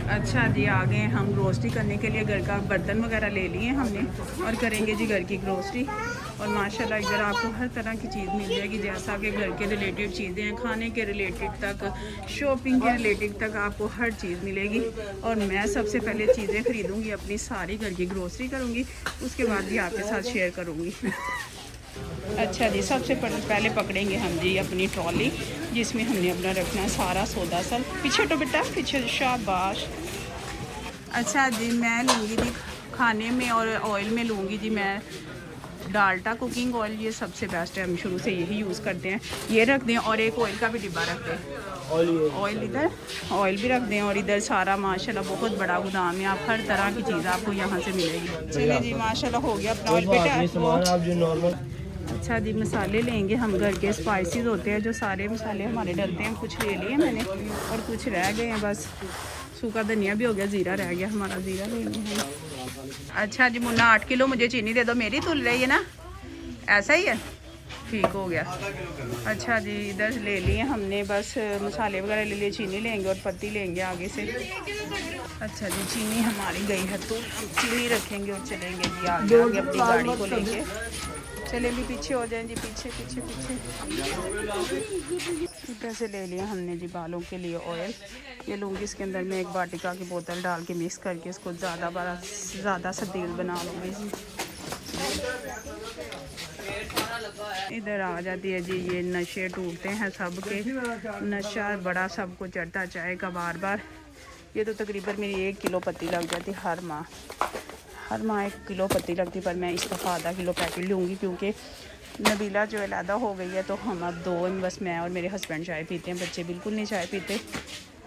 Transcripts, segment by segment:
अच्छा जी, आ गए हम ग्रोसरी करने के लिए। घर का बर्तन वगैरह ले लिए हमने और करेंगे जी घर की ग्रोसरी। और माशाल्लाह इधर आपको हर तरह की चीज़ मिल जाएगी, जैसा कि घर के रिलेटेड चीज़ें हैं, खाने के रिलेटेड तक, शॉपिंग के रिलेटेड तक आपको हर चीज़ मिलेगी। और मैं सबसे पहले चीज़ें ख़रीदूँगी, अपनी सारी घर की ग्रोसरी करूँगी, उसके बाद भी आपके साथ शेयर करूँगी। अच्छा जी, सबसे पहले पकड़ेंगे हम जी अपनी ट्रॉली, जिसमें हमने अपना रखना है सारा सौदा सल। पीछे तो बेटा पीछे, शाबाश। अच्छा जी, मैं लूँगी जी खाने में और ऑयल में लूँगी जी मैं डाल्डा कुकिंग ऑयल। ये सबसे बेस्ट है, हम शुरू से यही यूज़ करते हैं। ये रख दें और एक ऑयल का भी डिब्बा रख दें। ऑयल इधर ऑयल भी रख दें और इधर सारा माशाल्लाह बहुत बड़ा गोदाम है। आप हर तरह की चीज़ आपको यहाँ से मिलेगी। चलिए जी, माशाल्लाह हो गया अपना ऑयल बेटा। अच्छा जी, मसाले लेंगे हम, घर के स्पाइसेस होते हैं जो सारे मसाले हमारे डलते हैं। कुछ ले लिए मैंने और कुछ रह गए हैं, बस सूखा धनिया भी हो गया, ज़ीरा रह गया हमारा, ज़ीरा लेंगे हम। अच्छा जी मुन्ना 8 किलो मुझे चीनी दे दो, मेरी तुल रही है ना, ऐसा ही है, ठीक हो गया। अच्छा जी, इधर ले लिए हमने बस मसाले वगैरह ले लिए, चीनी लेंगे और पत्ती लेंगे आगे से। अच्छा जी, चीनी हमारी गई है तो हम चीनी रखेंगे और चलेंगे जी आगे आगे अपनी गाड़ी को लेके। चले भी पीछे हो जाएं जी, पीछे पीछे पीछे। इधर से ले लिया हमने जी बालों के लिए ऑयल। ये लूँगी, इसके अंदर मैं एक वाटिका की बोतल डाल के मिक्स करके इसको ज़्यादा सा तेल बना लूँगी जी। इधर आ जाती है जी, ये नशे टूटते हैं सब के, नशा बड़ा सबको चढ़ता चाहेगा बार बार। ये तो तकरीबन मेरी 1 किलो पत्ती लग जाती हर माह 1 किलो पत्ती लगती, पर मैं इस दफ़ा आधा किलो पैकेट लूँगी क्योंकि नबीला जो अलहदा हो गई है, तो हम अब दो बस मैं और मेरे हस्बैंड चाय पीते हैं, बच्चे बिल्कुल नहीं चाय पीते।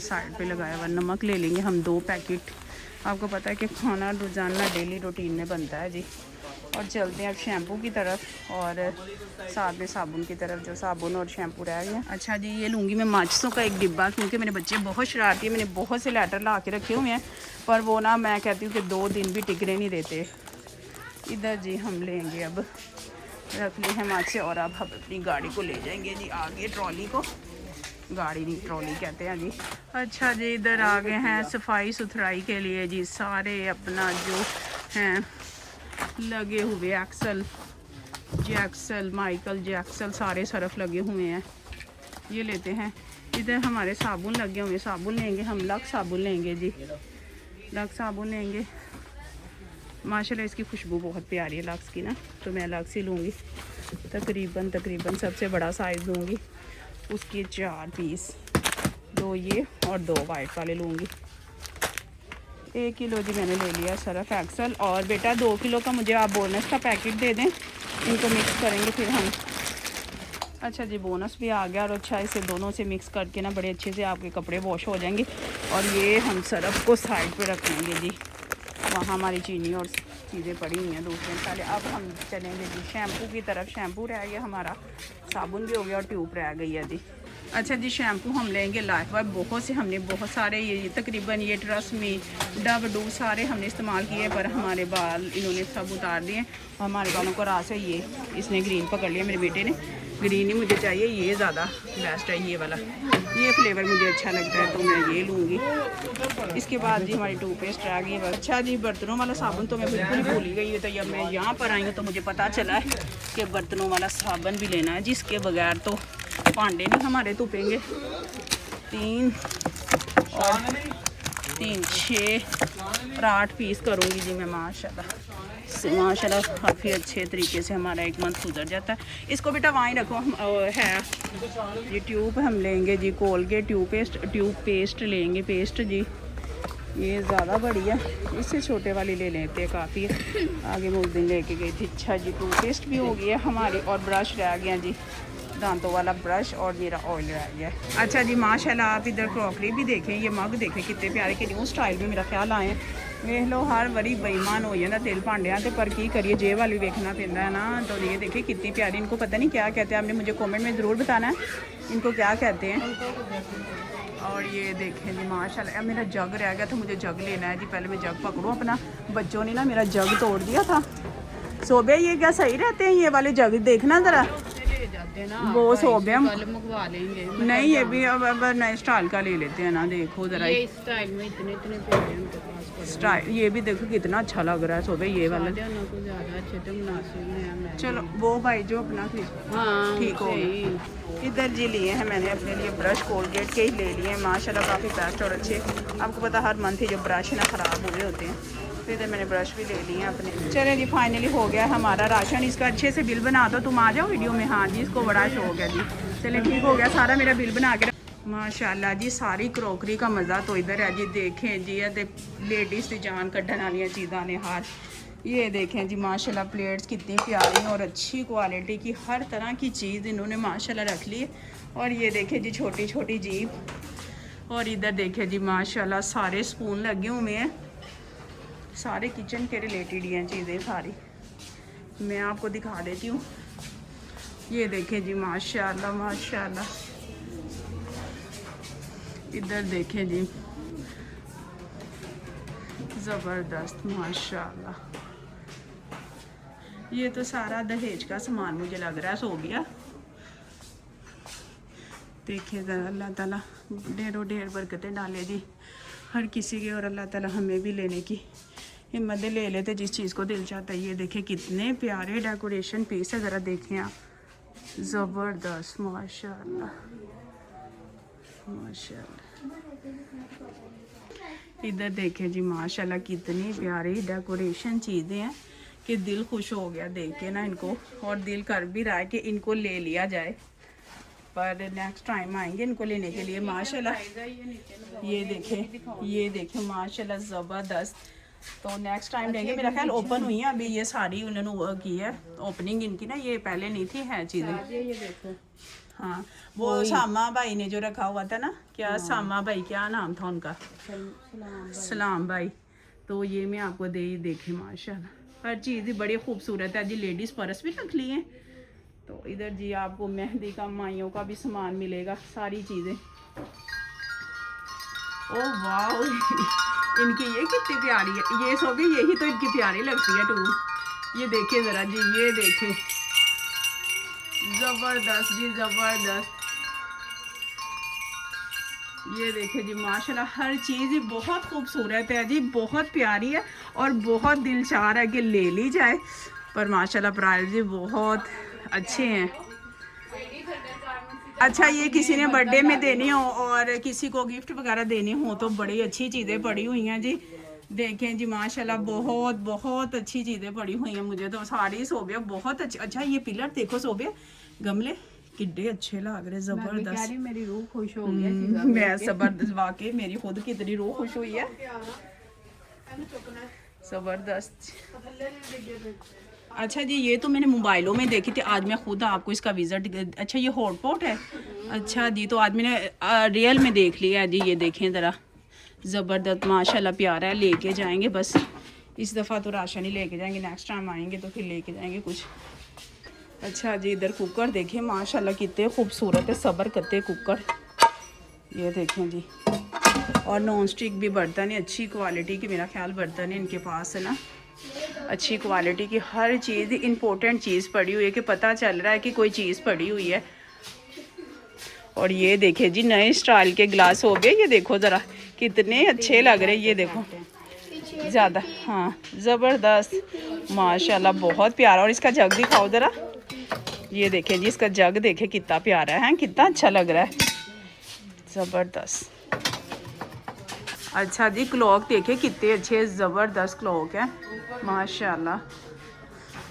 साइड पे लगाया हुआ नमक ले लेंगे हम 2 पैकेट। आपको पता है कि खाना रोज़ाना डेली रूटीन में बनता है जी। और चलते हैं अब शैम्पू की तरफ और साथ में साबुन की तरफ, जो साबुन और शैम्पू रह गया। अच्छा जी, ये लूँगी मैं माचिसों का एक डिब्बा, क्योंकि मेरे बच्चे बहुत शरारती है। मैंने बहुत से लेटर ला के रखे हुए हैं, पर वो ना मैं कहती हूँ कि 2 दिन भी टिकने नहीं देते। इधर जी हम लेंगे, अब रख ली है माचिस और अब हम अपनी गाड़ी को ले जाएंगे जी आगे, ट्रॉली को, गाड़ी नहीं ट्रॉली कहते हैं जी। अच्छा जी, इधर आ गए हैं सफाई सुथराई के लिए जी, सारे अपना जो हैं लगे हुए एक्सल, जैक्सल, माइकल जैक्सल, सारे सरफ लगे हुए हैं, ये लेते हैं। इधर हमारे साबुन लगे हुए, साबुन लेंगे हम, लक्स साबुन लेंगे जी, लक्स साबुन लेंगे। माशाल्लाह इसकी खुशबू बहुत प्यारी है लक्स की ना, तो मैं लक्स ही लूँगी। तकरीबन सबसे बड़ा साइज़ लूँगी, उसके 4 पीस, 2 ये और 2 वाइट वाले लूँगी। 1 किलो जी मैंने ले लिया सरफ एक्सल। और बेटा 2 किलो का मुझे आप बोनस का पैकेट दे दें, इनको मिक्स करेंगे फिर हम। अच्छा जी, बोनस भी आ गया और अच्छा इसे दोनों से मिक्स करके ना बड़े अच्छे से आपके कपड़े वॉश हो जाएंगे। और ये हम सरफ को साइड पे रख लेंगे जी, वहाँ हमारी चीनी और चीज़ें पड़ी हुई हैं दूसरे पहले। अब हम चलेंगे जी शैम्पू की तरफ। शैम्पू रह गया हमारा, साबुन भी हो गया और ट्यूब रह गई है जी। अच्छा जी, शैम्पू हम लेंगे लाइफबॉय, बहुत से हमने बहुत सारे ये तकरीबन ये ट्रस्ट में डब डू सारे हमने इस्तेमाल किए, पर हमारे बाल इन्होंने सब उतार दिए। हमारे बालों को रास है ये, इसने ग्रीन पकड़ लिया, मेरे बेटे ने। ग्रीन ही मुझे चाहिए, ये ज़्यादा बेस्ट है, ये वाला, ये फ्लेवर मुझे अच्छा लगता है तो मैं ये लूँगी। इसके बाद जी हमारी टूथपेस्ट रह गई है। अच्छा जी, बर्तनों वाला साबुन तो मैं बिल्कुल भूल ही गई है, तो जब मैं यहाँ पर आई हूँ तो मुझे पता चला है कि बर्तनों वाला साबुन भी लेना है, जिसके बगैर तो भांडे नहीं हमारे धुपेंगे। 3 और 3 6 और 8 पीस करूँगी जी मैं माशाल्लाह काफ़ी अच्छे तरीके से हमारा 1 मंथ गुजर जाता है। इसको बेटा वहीं रखो, हम है ये ट्यूब हम लेंगे जी, कोलगेट ट्यूब पेस्ट लेंगे, पेस्ट जी ये ज़्यादा बड़ी है, इससे छोटे वाली ले लेते हैं, काफ़ी है। आगे मैं उस दिन लेके गई थी। अच्छा जी, टूथपेस्ट भी हो गई है हमारी और ब्रश रह गया जी, दांतों वाला ब्रश और मेरा ऑयल रह गया। अच्छा जी, माशाल्लाह आप इधर क्रॉकरी भी देखें, ये मग देखें कितने प्यारे के न्यू स्टाइल में मेरा ख्याल आए। वेख लो हर बारी बेईमान हो जाता तेल भांडिया तो, पर की करिए जेब वाली देखना पैदा है ना। तो ये देखिए कितनी प्यारी, इनको पता नहीं क्या कहते हैं, आपने मुझे कमेंट में ज़रूर बताना है इनको क्या कहते हैं। और ये देखें जी माशाल्लाह, मेरा जग रह गया था, मुझे जग लेना है जी। पहले मैं जग पकड़ूँ अपना, बच्चों ने ना मेरा जग तोड़ दिया था। सोबे ये क्या सही रहते हैं ये वाले जग, देखना ज़रा वो सो गया, कल मंगवा लेंगे। नहीं ये भी अब नए स्टाइल का ले लेते हैं ना। देखो जरा ये स्टाइल में इतने इतने प्यारे उनके पास स्टाइल, ये भी देखो कितना अच्छा लग रहा है सोबे ये वाला। को ज़्यादा अच्छे तो मुनासिब में। चलो वो भाई जो अपना हाँ ठीक हो गया। इधर जी लिए हैं मैंने अपने लिए ब्रश, कोलगेट के ही ले लिए हैं माशाल्लाह, काफ़ी बेस्ट और अच्छे। आपको पता हर मंथ ही जो ब्रश ना ख़राब हुए होते हैं, तो इधर मैंने ब्रश भी ले लिए हैं अपने। चलें जी फाइनली हो गया हमारा राशन। इसका अच्छे से बिल बना दो, तुम आ जाओ वीडियो में। हाँ जी इसको बड़ा शौक है जी। चलें ठीक हो गया, सारा मेरा बिल बना के माशाल्लाह जी। सारी क्रॉकरी का मज़ा तो इधर है जी। देखें जी ये लेडीज़ की जान कढ़न वाली चीज़ां ने हार। ये देखें जी माशाल्लाह प्लेट्स कितनी प्यारी और अच्छी क्वालिटी की, हर तरह की चीज़ इन्होंने माशाल्लाह रख ली। और ये देखें जी छोटी छोटी जीप। और इधर देखें जी माशाल्लाह सारे स्पून लगे हुए हैं, सारे किचन के रिलेटेड ही हैं चीज़ें सारी। मैं आपको दिखा देती हूँ। ये देखें जी माशाल्लाह माशाल्लाह। इधर देखें जी ज़बरदस्त माशाल्लाह। ये तो सारा दहेज का सामान मुझे लग रहा है सो गया। देखिए ज़रा, अल्लाह ताला ढेरों ढेर बरकतें डाले जी हर किसी के, और अल्लाह ताला हमें भी लेने की हिम्मत ले लेते जिस चीज़ को दिल चाहता है। ये देखें कितने प्यारे डेकोरेशन पीस है, ज़रा देखें आप, ज़बरदस्त माशाल्लाह माशाल्लाह। इधर देखें जी माशाल्लाह कितनी प्यारी डेकोरेशन चीज़ें हैं कि दिल खुश हो गया देख के ना इनको, और दिल कर भी रहा है कि इनको ले लिया जाए, पर नेक्स्ट टाइम आएंगे इनको लेने के लिए माशाल्लाह। ये देखें माशाल्लाह ज़बरदस्त। तो नेक्स्ट टाइम लेंगे, मेरा ख्याल ओपन हुई है अभी ये सारी, उन्होंने की है ओपनिंग इनकी ना, ये पहले नहीं थी है चीज़ें। ये देखो हाँ वो सामा भाई ने जो रखा हुआ था ना, क्या सामा भाई क्या नाम था उनका, सलाम भाई। तो ये मैं आपको देखे माशाल्लाह हर चीज़ ही बड़ी खूबसूरत है जी। लेडीज़ पर्स भी रख लिए हैं। तो इधर जी आपको मेहंदी का, माइयों का भी सामान मिलेगा, सारी चीज़ें। ओह वाह इनकी ये कितनी प्यारी है, ये सो भी यही तो इनकी प्यारी लगती है टूल। ये देखिए ज़रा जी, ये देखिए ज़बरदस्त जी ज़बरदस्त। ये देखिए जी माशाल्लाह हर चीज़ ही बहुत खूबसूरत है जी, बहुत प्यारी है और बहुत दिल चाह रहा है कि ले ली जाए, पर माशाल्लाह प्राइस भी बहुत अच्छे हैं। अच्छा ये किसी ने बर्थडे में देनी हो और किसी को गिफ्ट वगैरह देनी हो तो बड़ी अच्छी चीज़ें पड़ी हुई हैं जी। देखें जी माशाल्लाह बहुत बहुत अच्छी चीज़ें पड़ी हुई हैं। मुझे तो सारी सोबे बहुत अच्छी। अच्छा ये पिलर देखो सोबे, गमले किड्डे अच्छे लग रहे, ज़बरदस्त। मेरी रूह खुश हो गई। मैं ज़बरदस्त, वाकई मेरी खुद कितनी रूह खुश हुई है, ज़बरदस्त। अच्छा जी ये तो मैंने मोबाइलों में देखी थी, आज मैं खुद आपको इसका विज़िट। अच्छा ये हॉटपॉट है, अच्छा जी तो आज मैंने रियल में देख लिया है जी। ये देखें ज़रा ज़बरदस्त माशाल्लाह प्यारा है, लेके जाएंगे बस इस दफ़ा तो राशन ही लेके जाएंगे, नेक्स्ट टाइम आएंगे तो फिर लेके जाएंगे कुछ। अच्छा जी इधर कुकर देखें माशाल्लाह कितने खूबसूरत है, सबर करते कुकर। ये देखें जी, और नॉन स्टिक भी बर्तन है अच्छी क्वालिटी की, मेरा ख्याल बर्तन है इनके पास है ना, अच्छी क्वालिटी की। हर चीज़ इम्पोर्टेंट चीज़ पड़ी हुई है कि पता चल रहा है कि कोई चीज़ पड़ी हुई है। और ये देखें जी नए स्टाइल के ग्लास हो गए, ये देखो ज़रा कितने अच्छे लग रहे हैं। ये देखो ज़्यादा, हाँ ज़बरदस्त माशाल्लाह बहुत प्यारा। और इसका जग दिखाओ ज़रा, ये देखें जी इसका जग देखें कितना प्यारा है, कितना अच्छा लग रहा है, ज़बरदस्त। अच्छा जी क्लॉक देखे कितने अच्छे ज़बरदस्त क्लॉक है माशाल्लाह।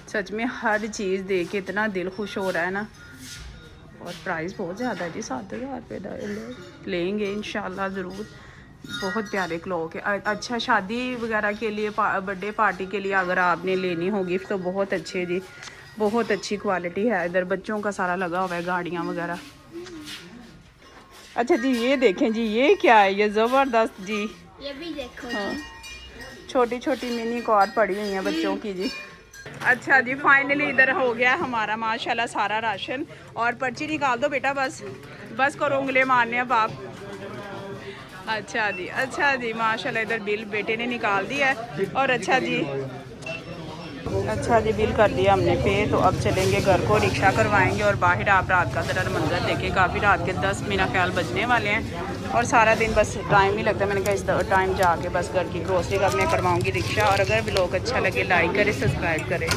सच में हर चीज़ देख के इतना दिल खुश हो रहा है ना। और प्राइस बहुत ज़्यादा है जी, 7,000 रुपये लेंगे इंशाल्लाह ज़रूर। बहुत प्यारे क्लॉक है। अच्छा शादी वगैरह के लिए, बर्थडे पार्टी के लिए अगर आपने लेनी हो गिफ्ट तो बहुत अच्छे जी, बहुत अच्छी क्वालिटी है। इधर बच्चों का सारा लगा हुआ है, गाड़ियाँ वगैरह। अच्छा जी ये देखें जी, ये क्या है, ये ज़बरदस्त जी, ये भी देखो। हाँ छोटी छोटी मिनी कार पड़ी हुई हैं बच्चों की जी। अच्छा जी फाइनली इधर हो गया हमारा माशाल्लाह सारा राशन। और पर्ची निकाल दो बेटा, बस करो उंगली मारने अब आप। अच्छा जी माशाल्लाह इधर बिल बेटे ने निकाल दिया है। और अच्छा जी अच्छा जी, बिल कर दिया हमने पे। तो अब चलेंगे घर को, रिक्शा करवाएंगे और बाहर आप रात का ज़रा मंजर देखें। काफ़ी रात के 10 मेरा ख्याल बजने वाले हैं और सारा दिन बस टाइम ही लगता है। मैंने कहा इस टाइम जाके बस घर की ग्रोसरी का मैं करवाऊँगी रिक्शा। और अगर ब्लॉग अच्छा लगे लाइक करें, सब्सक्राइब करें।